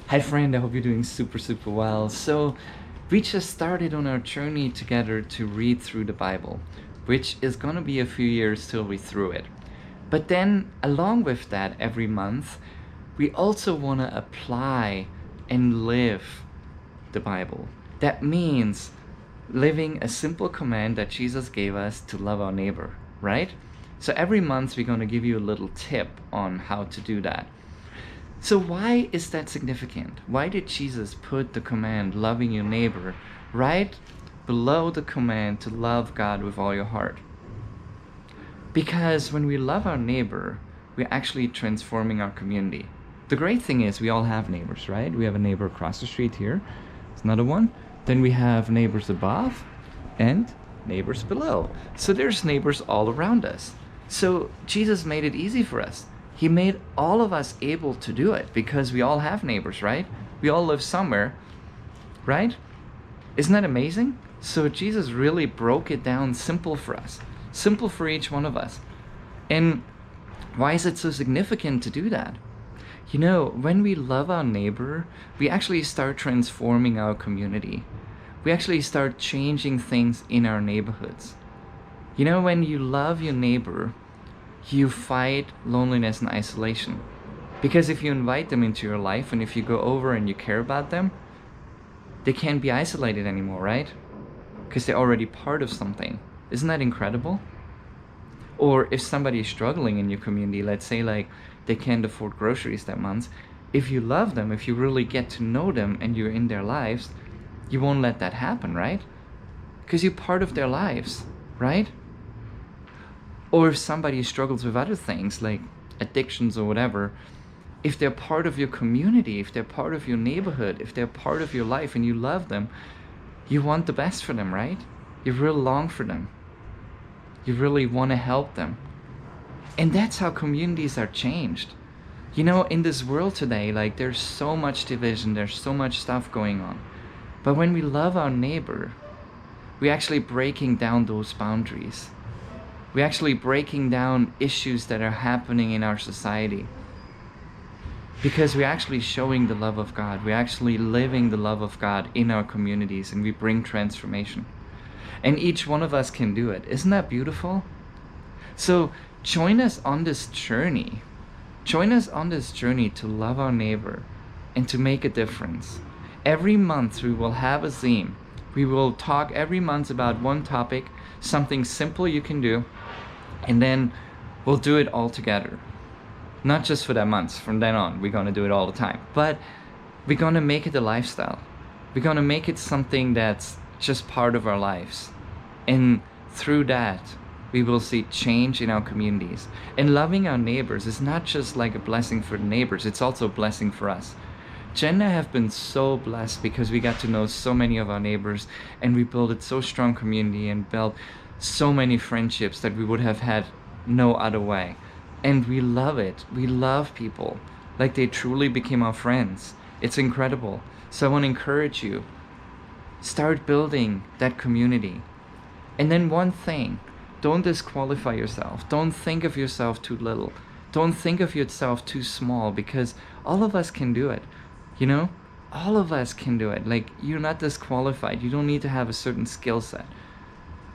Hi friend, I hope you're doing super well. So we just started on our journey together to read through the Bible, which is gonna be a few years till we through it. But then along with that, every month, we also wanna apply and live the Bible. That means living a simple command that Jesus gave us to love our neighbor, right? So every month we're gonna give you a little tip on how to do that. So why is that significant? Why did Jesus put the command, loving your neighbor, right below the command to love God with all your heart? Because when we love our neighbor, we're actually transforming our community. The great thing is we all have neighbors, right? We have a neighbor across the street here. There's another one. Then we have neighbors above and neighbors below. So there's neighbors all around us. So Jesus made it easy for us. He made all of us able to do it because we all have neighbors, right? We all live somewhere, right? Isn't that amazing? So Jesus really broke it down simple for us, simple for each one of us. And why is it so significant to do that? You know, when we love our neighbor, we actually start transforming our community. We actually start changing things in our neighborhoods. You know, when you love your neighbor, you fight loneliness and isolation. Because if you invite them into your life and if you go over and you care about them, they can't be isolated anymore, right? Because they're already part of something. Isn't that incredible? Or if somebody is struggling in your community, let's say like they can't afford groceries that month, if you love them, if you really get to know them and you're in their lives, you won't let that happen, right? Because you're part of their lives, right? Or if somebody struggles with other things like addictions or whatever, if they're part of your community, if they're part of your neighborhood, if they're part of your life and you love them, you want the best for them, right? You really long for them. You really want to help them. And that's how communities are changed. You know, in this world today, like there's so much division, there's so much stuff going on. But when we love our neighbor, we're actually breaking down those boundaries. We're actually breaking down issues that are happening in our society. Because we're actually showing the love of God. We're actually living the love of God in our communities, and we bring transformation. And each one of us can do it. Isn't that beautiful? So join us on this journey. Join us on this journey to love our neighbor and to make a difference. Every month we will have a theme. We will talk every month about one topic, something simple you can do, and then we'll do it all together. Not just for that month. From then on, we're gonna do it all the time. But we're gonna make it a lifestyle. We're gonna make it something that's just part of our lives. And through that, we will see change in our communities. And loving our neighbors is not just like a blessing for the neighbors, it's also a blessing for us. Jen and I have been so blessed because we got to know so many of our neighbors and we built a so strong community and built so many friendships that we would have had no other way. And we love it. We love people. Like they truly became our friends. It's incredible. So I want to encourage you. Start building that community. And then one thing, don't disqualify yourself. Don't think of yourself too little. Don't think of yourself too small because all of us can do it. You know, all of us can do it. Like you're not disqualified. You don't need to have a certain skill set.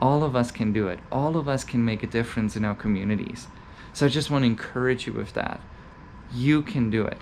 All of us can do it. All of us can make a difference in our communities. So I just want to encourage you with that. You can do it.